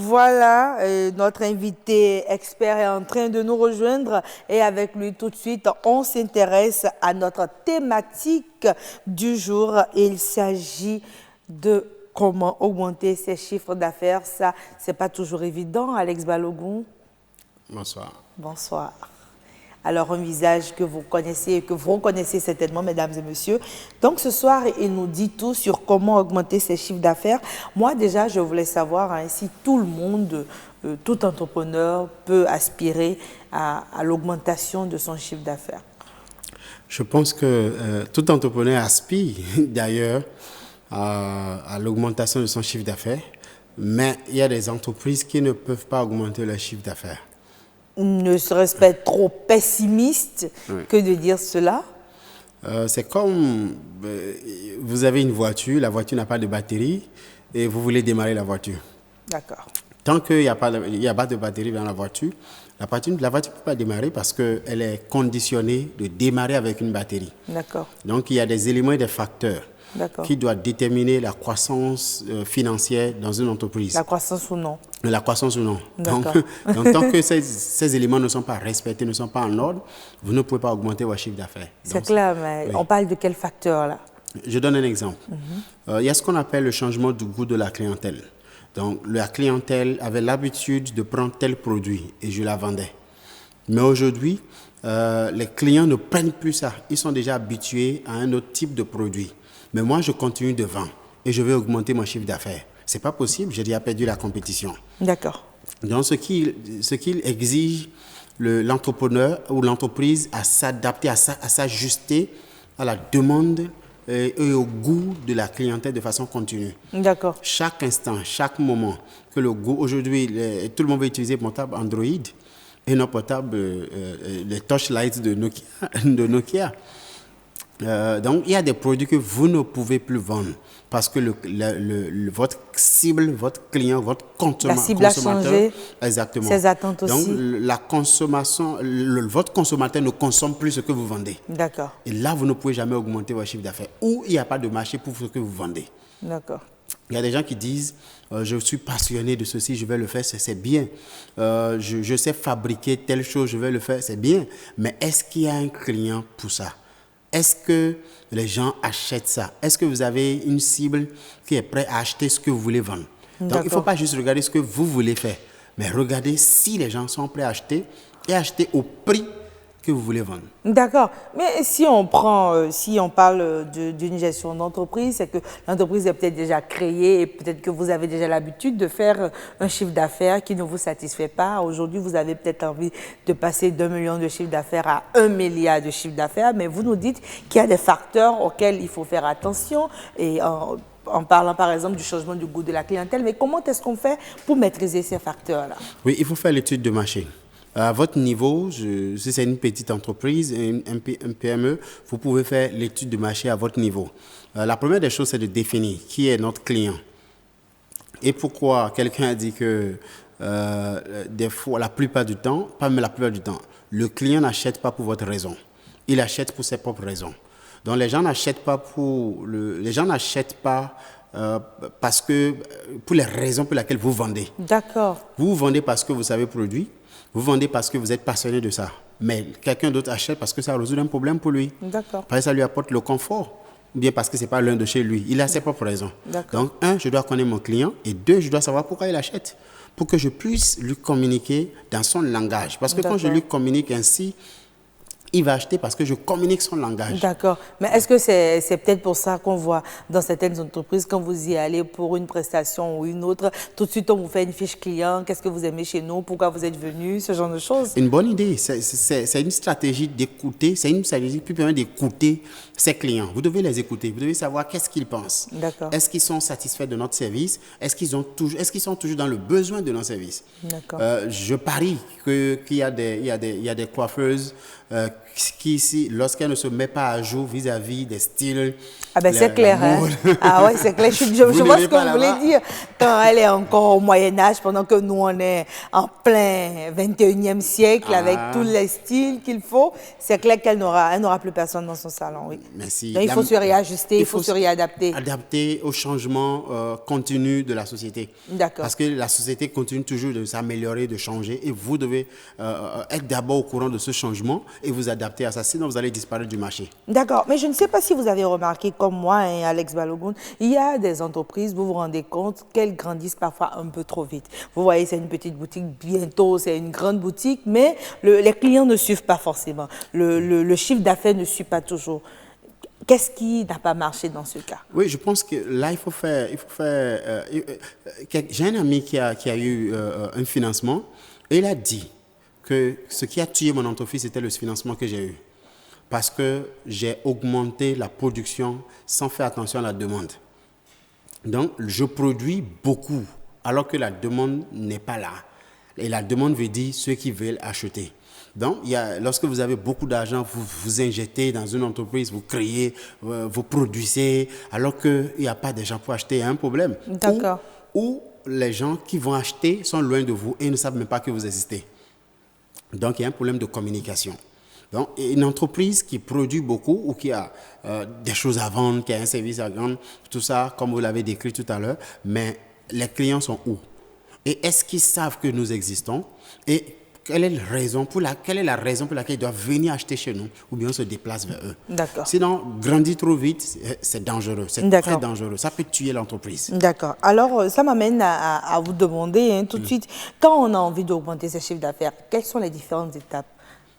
Voilà, notre invité expert est en train de nous rejoindre et avec lui tout de suite, on s'intéresse à notre thématique du jour. Il s'agit de comment augmenter ses chiffres d'affaires. Ça, c'est pas toujours évident, Alex Balogun. Bonsoir. Bonsoir. Alors, un visage que vous connaissez et que vous reconnaissez certainement, mesdames et messieurs. Donc, ce soir, il nous dit tout sur comment augmenter ses chiffres d'affaires. Moi, déjà, je voulais savoir si tout le monde, tout entrepreneur peut aspirer à l'augmentation de son chiffre d'affaires. Je pense que tout entrepreneur aspire d'ailleurs à l'augmentation de son chiffre d'affaires, mais il y a des entreprises qui ne peuvent pas augmenter leur chiffre d'affaires. Ne serait-ce pas être trop pessimiste que de dire cela? C'est comme vous avez une voiture, la voiture n'a pas de batterie et vous voulez démarrer la voiture. D'accord. Tant qu'il n'y a pas de batterie dans la voiture ne peut pas démarrer parce qu'elle est conditionnée de démarrer avec une batterie. D'accord. Donc il y a des éléments et des facteurs qui doivent déterminer la croissance financière dans une entreprise. La croissance ou non? La croissance ou non. Donc tant que ces éléments ne sont pas respectés, ne sont pas en ordre, vous ne pouvez pas augmenter votre chiffre d'affaires. C'est clair, mais on parle de quel facteur là? Je donne un exemple. Il y a ce qu'on appelle le changement du goût de la clientèle. Donc la clientèle avait l'habitude de prendre tel produit et je la vendais. Mais aujourd'hui, les clients ne prennent plus ça. Ils sont déjà habitués à un autre type de produit. Mais moi, je continue de vendre et je vais augmenter mon chiffre d'affaires. Ce n'est pas possible, j'ai déjà perdu la compétition. D'accord. Donc, ce qu'il exige l'entrepreneur ou l'entreprise à s'adapter, à s'ajuster à la demande et au goût de la clientèle de façon continue. D'accord. Chaque instant, chaque moment, que le goût, aujourd'hui, tout le monde va utiliser portable Android et non portable, les touchlights de Nokia. Donc, il y a des produits que vous ne pouvez plus vendre parce que votre cible, votre client, votre consommateur... La cible a changé. Exactement. Ses attentes aussi. Donc, la consommation, votre consommateur ne consomme plus ce que vous vendez. D'accord. Et là, vous ne pouvez jamais augmenter votre chiffre d'affaires. Ou il n'y a pas de marché pour ce que vous vendez. D'accord. Il y a des gens qui disent je suis passionné de ceci, je vais le faire, c'est bien. Je sais fabriquer telle chose, je vais le faire, c'est bien. Mais est-ce qu'il y a un client pour ça? Est-ce que les gens achètent ça? Est-ce que vous avez une cible qui est prête à acheter ce que vous voulez vendre? Donc, il ne faut pas juste regarder ce que vous voulez faire, mais regardez si les gens sont prêts à acheter et acheter au prix que vous voulez vendre. D'accord. Mais si on parle d'une gestion d'entreprise, c'est que l'entreprise est peut-être déjà créée et peut-être que vous avez déjà l'habitude de faire un chiffre d'affaires qui ne vous satisfait pas. Aujourd'hui, vous avez peut-être envie de passer d'1 million de chiffre d'affaires à 1 milliard de chiffre d'affaires, mais vous nous dites qu'il y a des facteurs auxquels il faut faire attention et en parlant par exemple du changement du goût de la clientèle. Mais comment est-ce qu'on fait pour maîtriser ces facteurs-là? Oui, il faut faire l'étude de marché. À votre niveau, si c'est une petite entreprise, un PME, vous pouvez faire l'étude de marché à votre niveau. La première des choses, c'est de définir qui est notre client. Et pourquoi quelqu'un a dit que des fois, la plupart du temps, pas même la plupart du temps, le client n'achète pas pour votre raison. Il achète pour ses propres raisons. Donc les gens n'achètent pas parce que pour les raisons pour lesquelles vous vendez. D'accord. Vous vendez parce que vous savez produire. Vous vendez parce que vous êtes passionné de ça. Mais quelqu'un d'autre achète parce que ça résout un problème pour lui. D'accord. Parce que ça lui apporte le confort. Ou bien parce que ce n'est pas l'un de chez lui. Il a ses propres raisons. Donc, un, je dois connaître mon client. Et deux, je dois savoir pourquoi il achète. Pour que je puisse lui communiquer dans son langage. Parce que quand je lui communique ainsi, il va acheter parce que je communique son langage. D'accord. Mais est-ce que c'est peut-être pour ça qu'on voit dans certaines entreprises, quand vous y allez pour une prestation ou une autre, tout de suite on vous fait une fiche client, qu'est-ce que vous aimez chez nous, pourquoi vous êtes venu, ce genre de choses? Une bonne idée. C'est une stratégie d'écouter, c'est une stratégie qui permet d'écouter ses clients. Vous devez les écouter, vous devez savoir qu'est-ce qu'ils pensent. D'accord. Est-ce qu'ils sont satisfaits de notre service? Est-ce qu'ils sont toujours dans le besoin de notre service? D'accord. Je parie qu'il y a des coiffeuses qui, lorsqu'elles ne se mettent pas à jour vis-à-vis des styles Ah ben c'est clair, hein. Ah ouais, c'est clair. Je vois ce que vous voulez dire. Quand elle est encore au Moyen-Âge, pendant que nous, on est en plein 21e siècle avec tous les styles qu'il faut, c'est clair qu'elle n'aura plus personne dans son salon, oui. Merci. Donc il faut se réajuster, il faut se réadapter. Adapter au changement continu de la société. D'accord. Parce que la société continue toujours de s'améliorer, de changer, et vous devez être d'abord au courant de ce changement et vous adapter à ça, sinon vous allez disparaître du marché. D'accord, mais je ne sais pas si vous avez remarqué, comme moi et Alex Balogun, il y a des entreprises, vous vous rendez compte qu'elles grandissent parfois un peu trop vite. Vous voyez, c'est une petite boutique, bientôt c'est une grande boutique, mais les clients ne suivent pas forcément. Le chiffre d'affaires ne suit pas toujours. Qu'est-ce qui n'a pas marché dans ce cas? Oui, je pense que là, il faut faire. J'ai un ami qui a eu un financement et il a dit que ce qui a tué mon entreprise, c'était le financement que j'ai eu. Parce que j'ai augmenté la production sans faire attention à la demande. Donc, je produis beaucoup alors que la demande n'est pas là. Et la demande veut dire ceux qui veulent acheter. Donc, lorsque vous avez beaucoup d'argent, vous vous injectez dans une entreprise, vous créez, vous produisez, alors qu'il n'y a pas de gens pour acheter, il y a un problème. D'accord. Ou les gens qui vont acheter sont loin de vous et ne savent même pas que vous existez. Donc, il y a un problème de communication. Donc, une entreprise qui produit beaucoup ou qui a des choses à vendre, qui a un service à vendre, tout ça, comme vous l'avez décrit tout à l'heure, mais les clients sont où? Et est-ce qu'ils savent que nous existons? Et quelle est la raison pour laquelle ils doivent venir acheter chez nous ou bien on se déplace vers eux? D'accord. Sinon, grandir trop vite, c'est dangereux, c'est très dangereux. Ça peut tuer l'entreprise. D'accord. Alors, ça m'amène à vous demander tout de suite, quand on a envie d'augmenter ses chiffres d'affaires, quelles sont les différentes étapes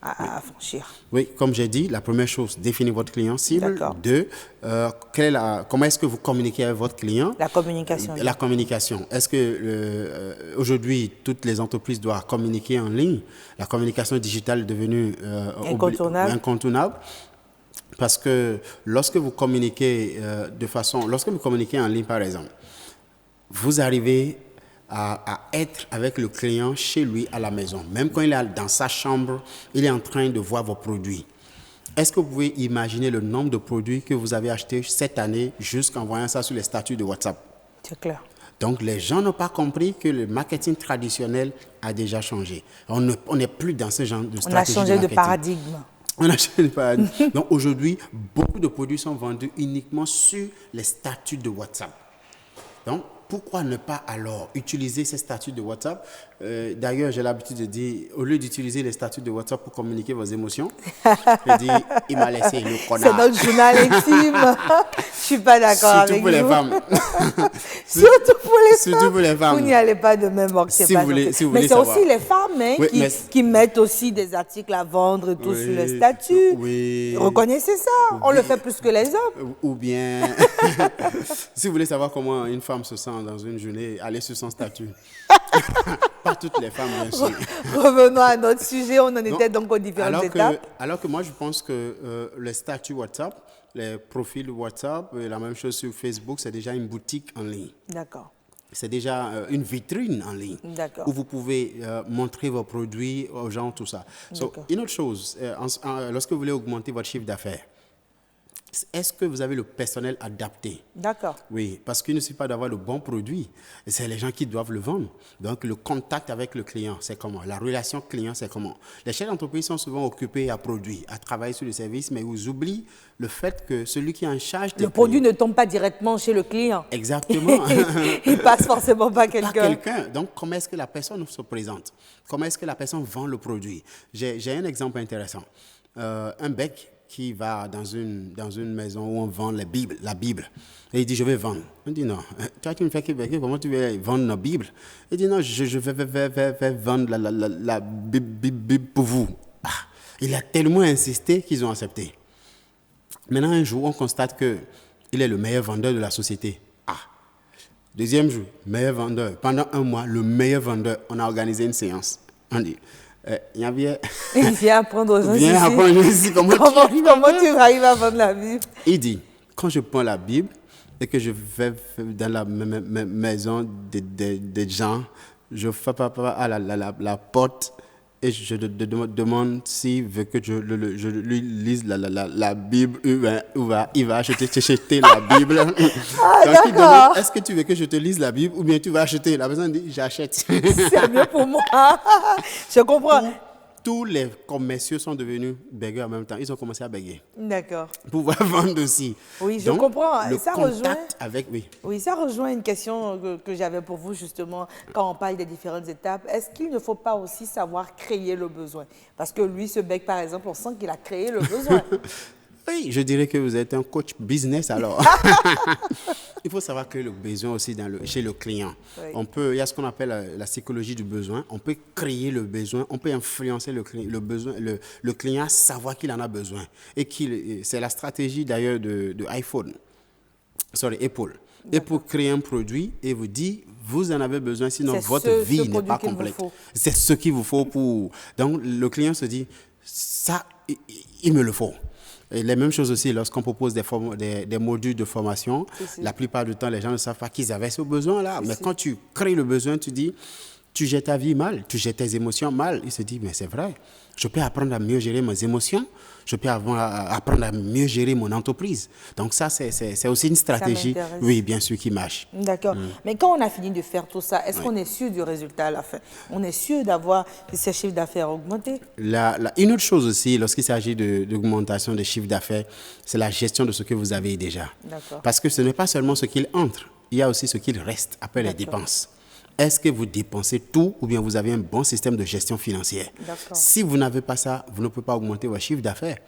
à franchir? Oui, comme j'ai dit, la première chose, définir votre client cible. D'accord. 2, comment est-ce que vous communiquez avec votre client? La communication. La communication. Est-ce que aujourd'hui, toutes les entreprises doivent communiquer en ligne? La communication digitale est devenue incontournable. Parce que lorsque vous communiquez lorsque vous communiquez en ligne, par exemple, vous arrivez à être avec le client chez lui à la maison. Même quand il est dans sa chambre, il est en train de voir vos produits. Est-ce que vous pouvez imaginer le nombre de produits que vous avez achetés cette année jusqu'en voyant ça sur les statuts de WhatsApp? C'est clair. Donc, les gens n'ont pas compris que le marketing traditionnel a déjà changé. On n'est plus dans ce genre de stratégie de marketing. On a changé de paradigme. On a changé de paradigme. Donc, aujourd'hui, beaucoup de produits sont vendus uniquement sur les statuts de WhatsApp. Donc, pourquoi ne pas alors utiliser ces statuts de WhatsApp? D'ailleurs, j'ai l'habitude de dire, au lieu d'utiliser les statuts de WhatsApp pour communiquer vos émotions, je dis, il m'a laissé le connard. C'est notre journal intime. Je ne suis pas d'accord avec vous. Surtout pour les femmes. Surtout pour les femmes. Vous n'y allez pas de même mort. Si vous voulez mais c'est aussi les femmes qui mettent aussi des articles à vendre et tout sur le statut. Oui. Reconnaissez ça. On le fait plus que les hommes. Ou bien, si vous voulez savoir comment une femme se sent dans une journée, allez sur son statut. Pas toutes les femmes, bien sûr. Revenons à notre sujet, on en était donc aux différentes étapes. Alors que moi, je pense que les statuts WhatsApp, les profils WhatsApp, la même chose sur Facebook, c'est déjà une boutique en ligne. D'accord. C'est déjà une vitrine en ligne où vous pouvez montrer vos produits aux gens, tout ça. Une autre chose, lorsque vous voulez augmenter votre chiffre d'affaires, est-ce que vous avez le personnel adapté? D'accord. Oui, parce qu'il ne suffit pas d'avoir le bon produit. C'est les gens qui doivent le vendre. Donc, le contact avec le client, c'est comment? La relation client, c'est comment? Les chefs d'entreprise sont souvent occupés à produire, à travailler sur le service, mais ils oublient le fait que celui qui est en charge des le produit ne tombe pas directement chez le client. Exactement. Il passe forcément par quelqu'un. Donc, comment est-ce que la personne se présente? Comment est-ce que la personne vend le produit? J'ai un exemple intéressant. Un bec qui va dans une maison où on vend la Bible. Et il dit, je vais vendre. On dit, non, toi qui me fais Québec, comment tu veux vendre nos Bibles? Il dit, non, je vais vendre la Bible pour vous. Il a tellement insisté qu'ils ont accepté. Maintenant, un jour, on constate qu'il est le meilleur vendeur de la société. Deuxième jour, meilleur vendeur. Pendant un mois, le meilleur vendeur. On a organisé une séance. On dit, viens apprendre aux gens ici comment tu arrives à vendre la Bible. Il dit, quand je prends la Bible et que je vais dans la maison des gens, je frappe à la porte et je demande s'il veut que je lui lise la Bible, il va acheter la Bible. Ah, Donc il demande, d'accord. est-ce que tu veux que je te lise la Bible ou bien tu vas acheter? La personne dit, j'achète. C'est mieux pour moi. Je comprends. Tous les commerciaux sont devenus bégeurs en même temps. Ils ont commencé à béguer D'accord. pour pouvoir vendre aussi. Oui, je Donc, comprends. le Ça contact avec, oui. Oui, ça rejoint une question que j'avais pour vous justement quand on parle des différentes étapes. Est-ce qu'il ne faut pas aussi savoir créer le besoin? Parce que lui, ce bec, par exemple, on sent qu'il a créé le besoin. Oui, je dirais que vous êtes un coach business alors. Il faut savoir créer le besoin aussi chez le client. Oui. Il y a ce qu'on appelle la psychologie du besoin. On peut créer le besoin, on peut influencer le besoin, le client à savoir qu'il en a besoin. C'est la stratégie d'ailleurs de Apple. Et pour créer un produit et vous dire, vous en avez besoin, sinon votre vie n'est pas complète. C'est ce qu'il vous faut pour... Donc, le client se dit, ça, il me le faut. Et les mêmes choses aussi lorsqu'on propose des modules de formation. La plupart du temps, les gens ne savent pas qu'ils avaient ce besoin-là. Mais quand tu crées le besoin, tu dis, tu gères ta vie mal, tu gères tes émotions mal. Il se dit, mais c'est vrai, je peux apprendre à mieux gérer mes émotions, je peux apprendre à mieux gérer mon entreprise. Donc ça, c'est aussi une stratégie, oui, bien sûr, qui marche. D'accord. Mais quand on a fini de faire tout ça, est-ce qu'on est sûr du résultat à la fin? On est sûr d'avoir ces chiffres d'affaires augmentés? Une autre chose aussi, lorsqu'il s'agit d'augmentation des chiffres d'affaires, c'est la gestion de ce que vous avez déjà. Parce que ce n'est pas seulement ce qu'il entre, il y a aussi ce qu'il reste après les dépenses. Est-ce que vous dépensez tout ou bien vous avez un bon système de gestion financière? Si vous n'avez pas ça, vous ne pouvez pas augmenter votre chiffre d'affaires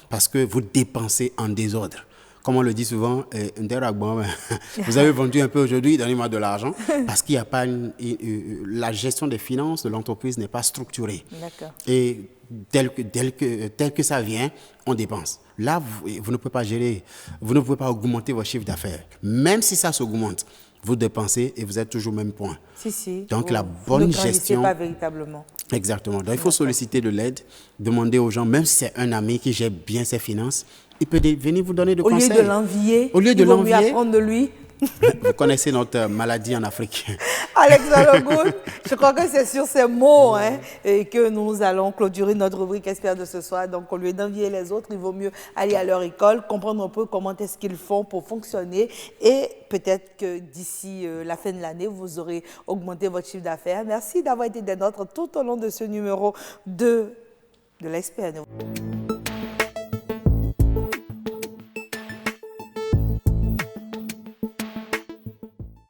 parce que vous dépensez en désordre. Comme on le dit souvent, vous avez vendu un peu aujourd'hui, donnez-moi de l'argent parce qu'il n'y a pas la gestion des finances de l'entreprise n'est pas structurée. Et tel que ça vient, on dépense. Là, vous ne pouvez pas gérer, vous ne pouvez pas augmenter votre chiffre d'affaires. Même si ça s'augmente, vous dépensez et vous êtes toujours au même point. Donc, la bonne gestion... pas véritablement. Exactement. Donc, il faut solliciter de l'aide, demander aux gens, même si c'est un ami qui gère bien ses finances, il peut venir vous donner des conseils. Au lieu de l'envier, il vaut mieux apprendre de lui. Vous connaissez notre maladie en Afrique. Alexandre Goud, je crois que c'est sur ces mots et que nous allons clôturer notre rubrique Expert de ce soir. Donc, au lieu d'envier les autres, il vaut mieux aller à leur école, comprendre un peu comment est-ce qu'ils font pour fonctionner et peut-être que d'ici la fin de l'année, vous aurez augmenté votre chiffre d'affaires. Merci d'avoir été des nôtres tout au long de ce numéro 2 de l'Expert.